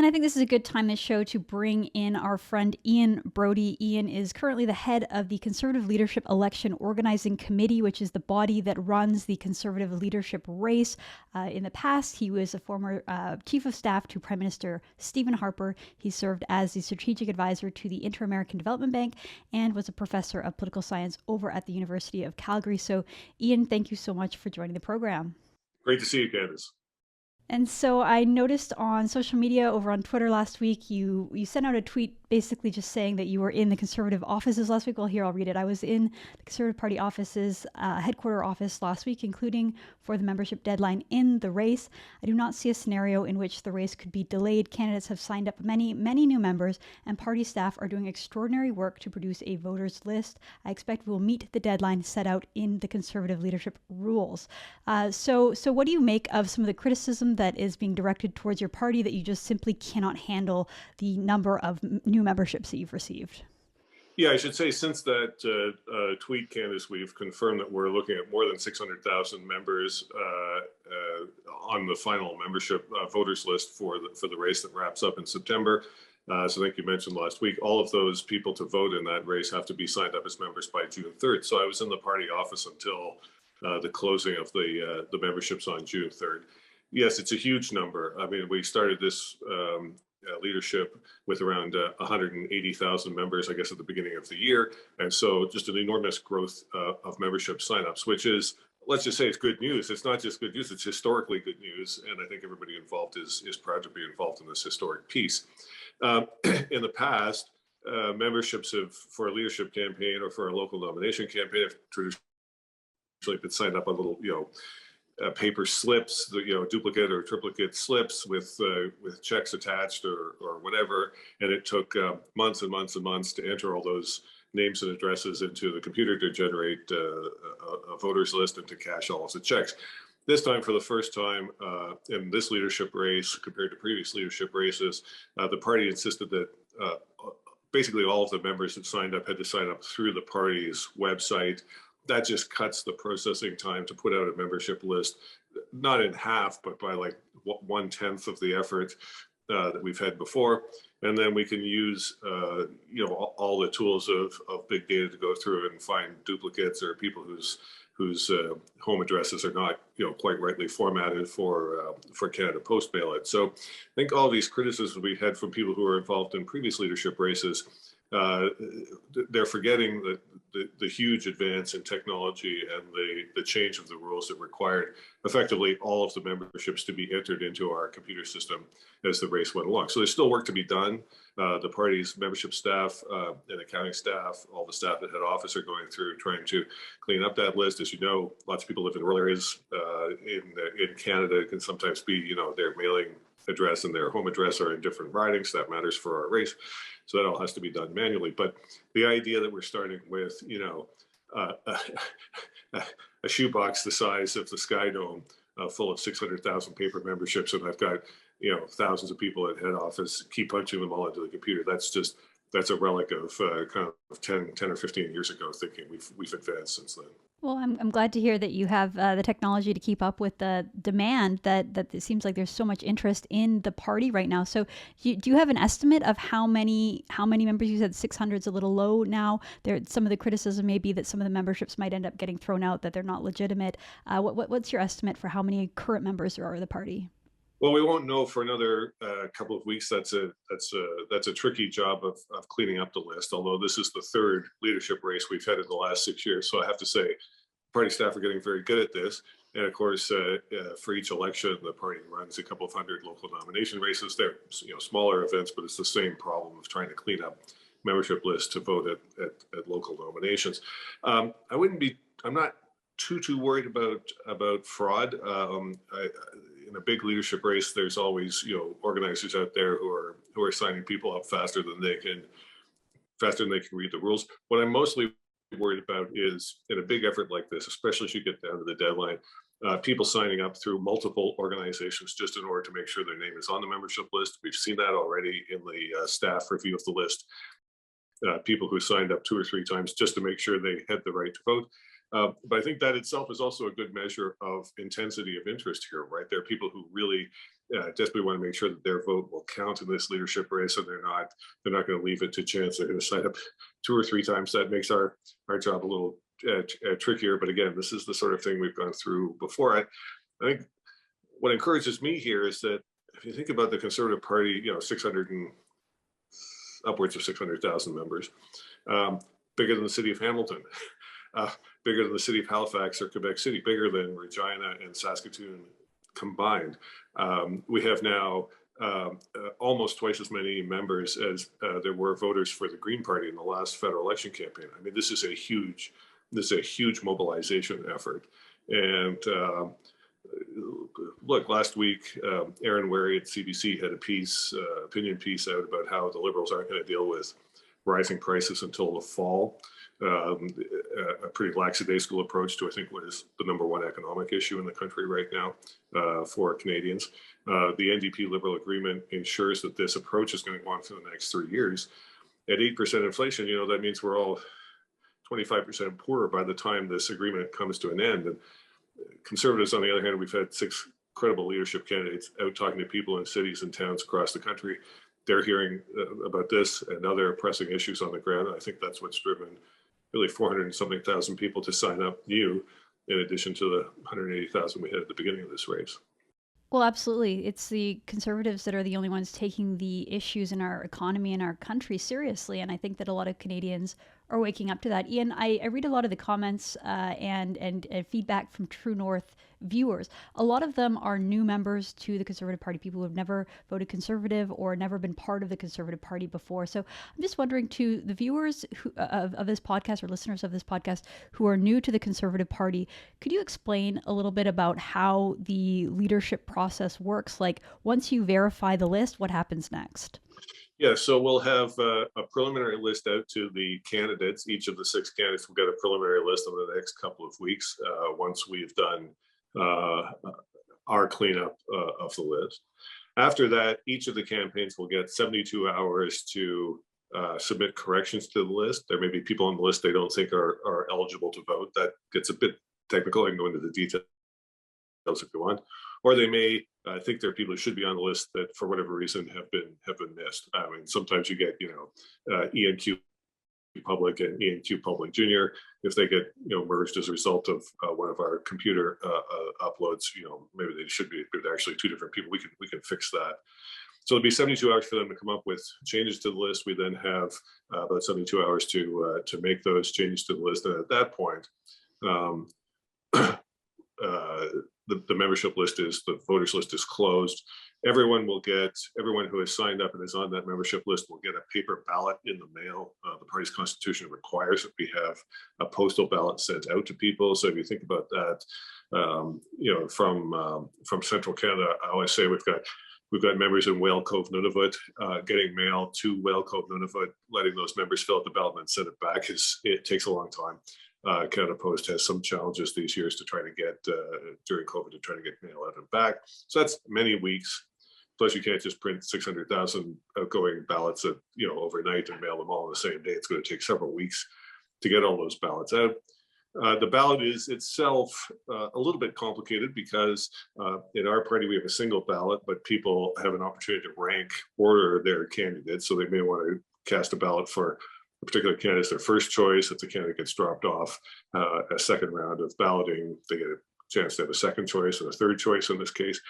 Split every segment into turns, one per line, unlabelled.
And I think this is a good time this show to bring in our friend Ian Brodie. Ian is currently the head of the Conservative Leadership Election Organizing Committee, which is the body that runs the Conservative leadership race. In the past, he was a former chief of staff to Prime Minister Stephen Harper. He served as the strategic advisor to the Inter-American Development Bank and was a professor of political science over at the University of Calgary. So, Ian, thank you so much for joining the program.
Great to see you, Candace.
And so I noticed on social media over on Twitter last week, you sent out a tweet basically just saying that you were in the Conservative offices last week. Well, here, I'll read it. I was in the Conservative Party offices, headquarter office last week, including for the membership deadline in the race. I do not see a scenario in which the race could be delayed. Candidates have signed up many new members, and party staff are doing extraordinary work to produce a voters list. I expect we will meet the deadline set out in the Conservative leadership rules. So what do you make of some of the criticism that is being directed towards your party that you just simply cannot handle the number of new memberships that you've received?
Yeah, I should say since that tweet, Candace, we've confirmed that we're looking at more than 600,000 members on the final membership voters list for the race that wraps up in September. So I think you mentioned last week, all of those people to vote in that race have to be signed up as members by June 3rd. So I was in the party office until the closing of the memberships on June 3rd. Yes, it's a huge number. I mean, we started this leadership with around 180,000 members, I guess, at the beginning of the year. And so just an enormous growth of membership signups, which is, let's just say it's good news. It's not just good news, it's historically good news. And I think everybody involved is proud to be involved in this historic piece. In the past, memberships for a leadership campaign or for a local nomination campaign have traditionally been signed up on little, paper slips, duplicate or triplicate slips with checks attached or whatever, and it took months and months and months to enter all those names and addresses into the computer to generate a voters list and to cash all of the checks. This time, for the first time in this leadership race, compared to previous leadership races, the party insisted that basically all of the members that signed up had to sign up through the party's website. That just cuts the processing time to put out a membership list, not in half, but by like 1/10 of the effort that we've had before. And then we can use, all the tools of big data to go through and find duplicates or people whose home addresses are not, quite rightly formatted for Canada Post ballot. So I think all these criticisms we had from people who were involved in previous leadership races, they're forgetting the huge advance in technology and the change of the rules that required effectively all of the memberships to be entered into our computer system as the race went along. So there's still work to be done. The party's membership staff and accounting staff, all the staff at head office are going through trying to clean up that list. As you know, lots of people live in rural areas in Canada. It can sometimes be, their mailing address and their home address are in different ridings. That matters for our race. So that all has to be done manually. But the idea that we're starting with, a shoebox the size of the Sky Dome full of 600,000 paper memberships, and I've got, thousands of people at head office, keep punching them all into the computer. That's a relic of kind of 10 or 15 years ago thinking. We've advanced since then.
Well, I'm glad to hear that you have the technology to keep up with the demand that it seems like there's so much interest in the party right now. So do you have an estimate of how many members? You said 600 is a little low now. Some of the criticism may be that some of the memberships might end up getting thrown out, that they're not legitimate. What's your estimate for how many current members there are of the party?
Well, we won't know for another couple of weeks. That's a tricky job of cleaning up the list. Although this is the third leadership race we've had in the last 6 years, so I have to say, party staff are getting very good at this. And of course, for each election, the party runs a couple of hundred local nomination races. They're smaller events, but it's the same problem of trying to clean up membership lists to vote at local nominations. I'm not too worried about fraud. In a big leadership race, there's always organizers out there who are signing people up faster than they can read the rules. What I'm mostly worried about is in a big effort like this, especially as you get down to the deadline, people signing up through multiple organizations just in order to make sure their name is on the membership list. We've seen that already in the staff review of the list. People who signed up 2 or 3 times just to make sure they had the right to vote. But I think that itself is also a good measure of intensity of interest here, right? There are people who really desperately want to make sure that their vote will count in this leadership race, and they're not going to leave it to chance. They're going to sign up 2 or 3 times. That makes our job a little trickier. But again, this is the sort of thing we've gone through before. I think what encourages me here is that if you think about the Conservative Party, 600 and upwards of 600,000 members, bigger than the city of Hamilton, bigger than the city of Halifax or Quebec City, bigger than Regina and Saskatoon combined. We have now almost twice as many members as there were voters for the Green Party in the last federal election campaign. I mean, this is a huge mobilization effort. And look, last week, Aaron Wary at CBC had a opinion piece out about how the Liberals aren't going to deal with rising prices until the fall. A pretty lackadaisical approach to, I think, what is the #1 economic issue in the country right now for Canadians. The NDP Liberal agreement ensures that this approach is going to go on for the next 3 years. At 8% inflation, that means we're all 25% poorer by the time this agreement comes to an end. And Conservatives, on the other hand, we've had 6 credible leadership candidates out talking to people in cities and towns across the country. They're hearing about this and other pressing issues on the ground. And I think that's what's driven really 400 and something thousand people to sign up new, in addition to the 180,000 we had at the beginning of this race.
Well, absolutely. It's the Conservatives that are the only ones taking the issues in our economy and our country seriously. And I think that a lot of Canadians are waking up to that. Ian, I read a lot of the comments and feedback from True North viewers. A lot of them are new members to the Conservative Party, people who have never voted Conservative or never been part of the Conservative Party before. So I'm just wondering, to the viewers of this podcast or listeners of this podcast who are new to the Conservative Party, could you explain a little bit about how the leadership process works? Like, once you verify the list, what happens next?
Yeah, so we'll have a preliminary list out to the candidates. Each of the 6 candidates will get a preliminary list in the next couple of weeks once we've done our cleanup of the list. After that, each of the campaigns will get 72 hours to submit corrections to the list. There may be people on the list they don't think are eligible to vote. That gets a bit technical. I can go into the details if you want. Or they may think there are people who should be on the list that, for whatever reason, have been missed. I mean, sometimes you get, Ian Q. Public and Ian Q. Public Jr. If they get, merged as a result of one of our computer uploads, maybe they should be, but they're actually 2 different people. We can fix that. So it'll be 72 hours for them to come up with changes to the list. We then have about 72 hours to make those changes to the list. And at that point, the membership list the voters list is closed. Everyone who has signed up and is on that membership list will get a paper ballot in the mail. The party's constitution requires that we have a postal ballot sent out to people. So if you think about that, from Central Canada, I always say we've got members in Whale Cove, Nunavut, getting mail to Whale Cove, Nunavut, letting those members fill out the ballot and send it back. It takes a long time. Canada Post has some challenges these years to try to get, during COVID, to try to get mail out and back. So that's many weeks. Plus, you can't just print 600,000 outgoing ballots overnight and mail them all on the same day. It's going to take several weeks to get all those ballots out. The ballot is itself a little bit complicated because in our party we have a single ballot, but people have an opportunity to rank order their candidates. So they may want to cast a ballot for a particular candidate as their first choice. If the candidate gets dropped off a second round of balloting, they get a chance to have a second choice and a third choice in this case,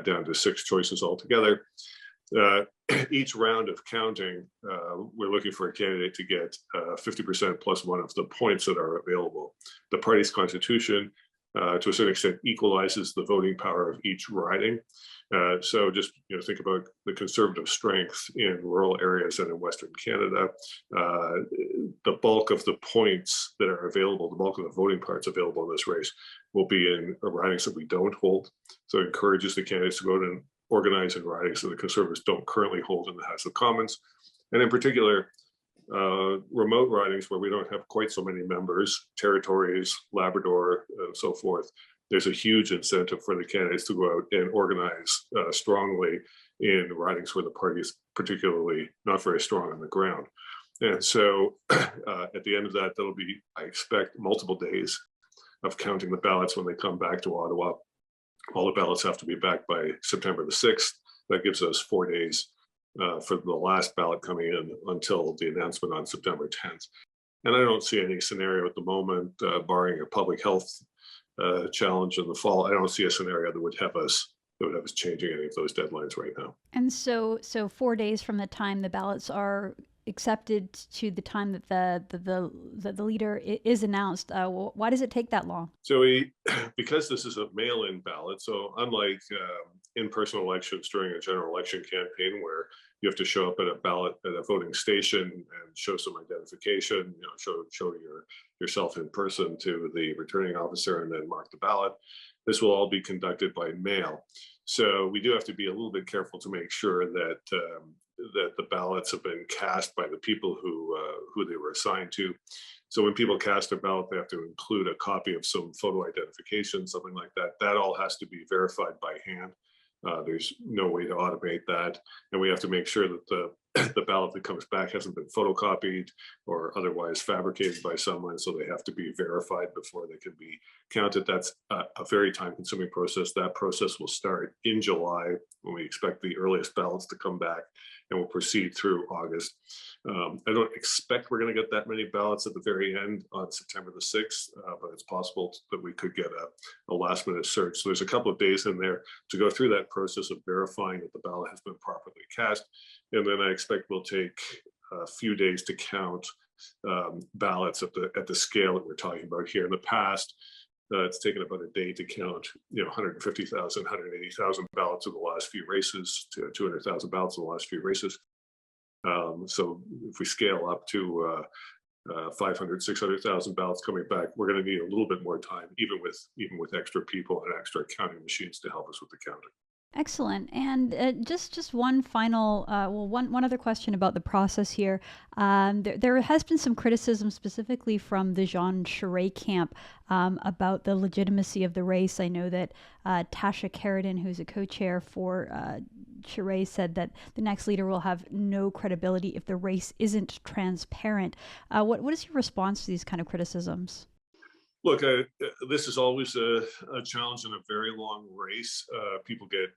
down to 6 choices altogether. Each round of counting, we're looking for a candidate to get 50% plus 1 of the points that are available. The party's constitution, to a certain extent, equalizes the voting power of each riding. So just think about the Conservative strength in rural areas and in Western Canada. The bulk of the points that are available, the bulk of the voting parts available in this race, will be in ridings that we don't hold. So it encourages the candidates to go out and organize in ridings that the Conservatives don't currently hold in the House of Commons. And in particular, remote ridings where we don't have quite so many members, territories, Labrador, and so forth. There's a huge incentive for the candidates to go out and organize strongly in ridings where the party is particularly not very strong on the ground. And so at the end of that, there'll be, I expect, multiple days of counting the ballots when they come back to Ottawa. All the ballots have to be back by September the 6th. That gives us 4 days for the last ballot coming in until the announcement on September 10th. And I don't see any scenario at the moment, barring a public health challenge in the fall. I don't see a scenario that would have us changing any of those deadlines right now.
And so 4 days from the time the ballots are accepted to the time that the leader is announced. Why does it take that long?
So because this is a mail-in ballot, so unlike in-person elections during a general election campaign where you have to show up at a voting station and show some identification, show yourself in person to the returning officer and then mark the ballot. This will all be conducted by mail. So we do have to be a little bit careful to make sure that the ballots have been cast by the people who they were assigned to. So when people cast a ballot, they have to include a copy of some photo identification, something like that. That all has to be verified by hand. There's no way to automate that. And we have to make sure that the ballot that comes back hasn't been photocopied or otherwise fabricated by someone. So they have to be verified before they can be counted. That's a very time-consuming process. That process will start in July when we expect the earliest ballots to come back, and will proceed through August. I don't expect we're going to get that many ballots at the very end on September the 6th, but it's possible that we could get a last minute surge. So there's a couple of days in there to go through that process of verifying that the ballot has been properly cast. And then I expect we'll take a few days to count ballots at the scale that we're talking about here. In the past, it's taken about a day to count, 150,000, 180,000 ballots in the last few races, to 200,000 ballots in the last few races. So if we scale up to 500, 600,000 ballots coming back, we're going to need a little bit more time, even with extra people and extra counting machines to help us with the counting.
Excellent. And just one final, one other question about the process here. There has been some criticism, specifically from the Jean Charest camp, about the legitimacy of the race. I know that Tasha Keridan, who's a co-chair for Charest, said that the next leader will have no credibility if the race isn't transparent. What is your response to these kind of criticisms?
Look, this is always a challenge in a very long race. People get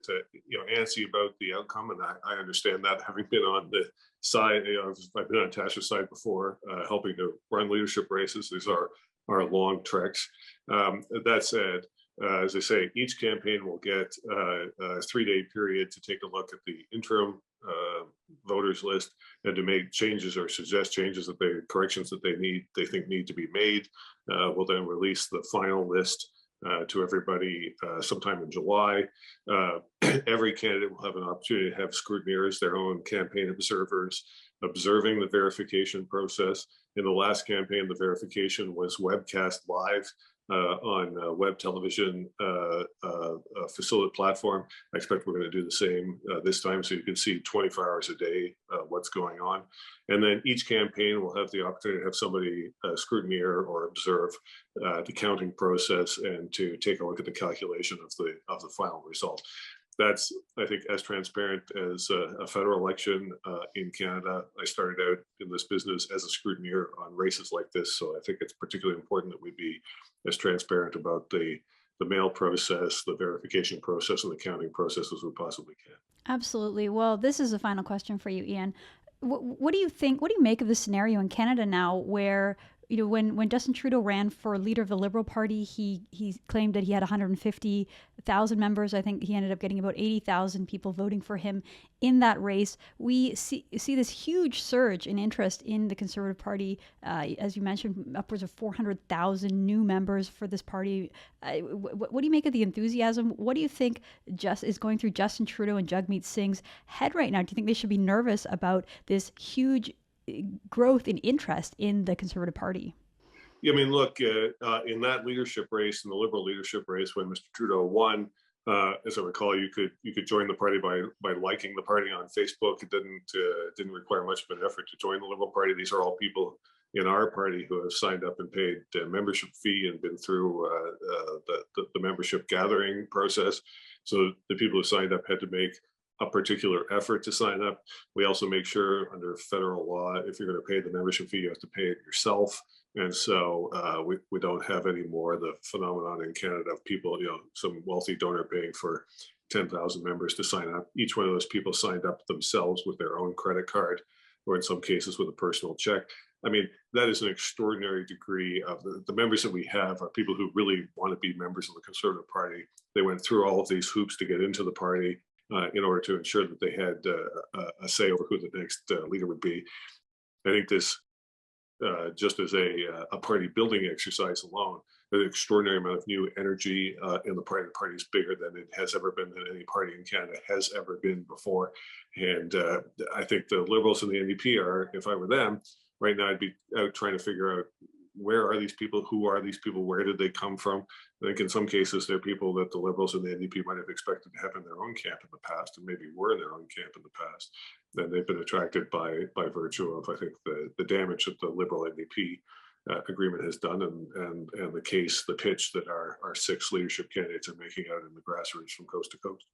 antsy about the outcome, and I understand that, having been on the side. I've been on Tasha's side before, helping to run leadership races. These are long treks. That said, as I say, each campaign will get a 3-day period to take a look at the interim voters list and to make changes or suggest changes, corrections that they think need to be made. We'll then release the final list to everybody sometime in July. Every candidate will have an opportunity to have scrutineers, their own campaign observers, observing the verification process. In the last campaign, the verification was webcast live on a web television facility platform. I expect we're going to do the same this time, so you can see 24 hours a day what's going on. And then each campaign will have the opportunity to have somebody scrutineer or observe the counting process and to take a look at the calculation of the final result. That's, I think, as transparent as a federal election in Canada. I started out in this business as a scrutineer on races like this, so I think it's particularly important that we be as transparent about the mail process, the verification process, and the counting process as we possibly can.
Absolutely. Well, this is a final question for you, Ian. What do you think? What do you make of the scenario in Canada now, where when Justin Trudeau ran for leader of the Liberal Party, he claimed that he had 150,000 members. I think he ended up getting about 80,000 people voting for him in that race. We see this huge surge in interest in the Conservative Party. As you mentioned, upwards of 400,000 new members for this party. What do you make of the enthusiasm? What do you think is going through Justin Trudeau and Jagmeet Singh's head right now? Do you think they should be nervous about this huge growth in interest in the Conservative Party?
Yeah, I mean, look, in that leadership race, in the Liberal leadership race, when Mr. Trudeau won, as I recall, you could join the party by liking the party on Facebook. It didn't require much of an effort to join the Liberal Party. These are all people in our party who have signed up and paid a membership fee and been through the membership gathering process. So the people who signed up had to make a particular effort to sign up. We also make sure under federal law, if you're going to pay the membership fee, you have to pay it yourself. And so we don't have any more the phenomenon in Canada of people, some wealthy donor paying for 10,000 members to sign up. Each one of those people signed up themselves with their own credit card, or in some cases with a personal check. I mean, that is an extraordinary degree of the members that we have are people who really want to be members of the Conservative Party. They went through all of these hoops to get into the party in order to ensure that they had a say over who the next leader would be. I think this just as a party building exercise alone, an extraordinary amount of new energy in the party. The party is bigger than it has ever been, than any party in Canada has ever been before. And I think the Liberals and the NDP are, if I were them, right now I'd be out trying to figure out where are these people, who are these people, where did they come from. I think in some cases they're people that the Liberals and the NDP might have expected to have in their own camp in the past, and maybe were in their own camp in the past. Then they've been attracted by virtue of, I think, the damage that the Liberal NDP agreement has done, and the pitch that our six leadership candidates are making out in the grassroots from coast to coast.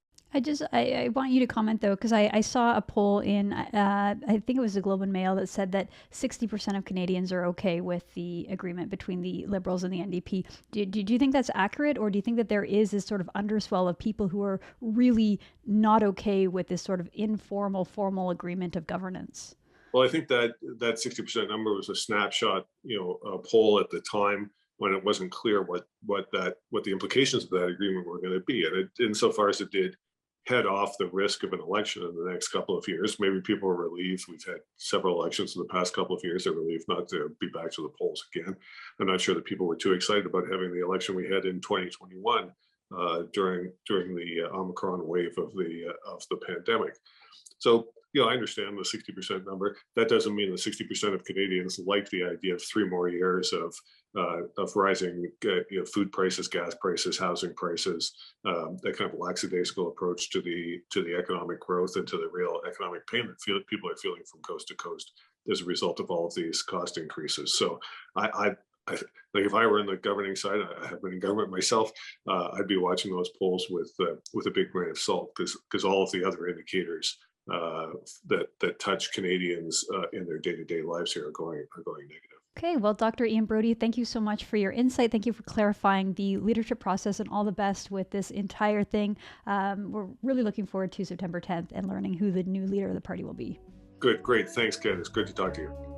I want you to comment though, because I saw a poll in, I think it was the Globe and Mail, that said that 60% of Canadians are okay with the agreement between the Liberals and the NDP. Do you think that's accurate, or do you think that there is this sort of underswell of people who are really not okay with this sort of informal, formal agreement of governance?
Well, I think that 60% number was a snapshot, a poll at the time when it wasn't clear what the implications of that agreement were going to be. And insofar as it did head off the risk of an election in the next couple of years, maybe people are relieved. We've had several elections in the past couple of years. They're relieved not to be back to the polls again. I'm not sure that people were too excited about having the election we had in 2021 during the Omicron wave of the pandemic. So, I understand the 60% number. That doesn't mean that 60% of Canadians like the idea of 3 more years of rising food prices, gas prices, housing prices, that kind of lackadaisical approach to the economic growth and to the real economic pain that people are feeling from coast to coast as a result of all of these cost increases. So I like, if I were in the governing side, I have been in government myself, I'd be watching those polls with a big grain of salt, because all of the other indicators that touch Canadians in their day-to-day lives here are going negative.
Okay, well, Dr. Ian Brodie, thank you so much for your insight. Thank you for clarifying the leadership process, and all the best with this entire thing. We're really looking forward to September 10th and learning who the new leader of the party will be.
Good, great. Thanks, Ken. It's good to talk to you.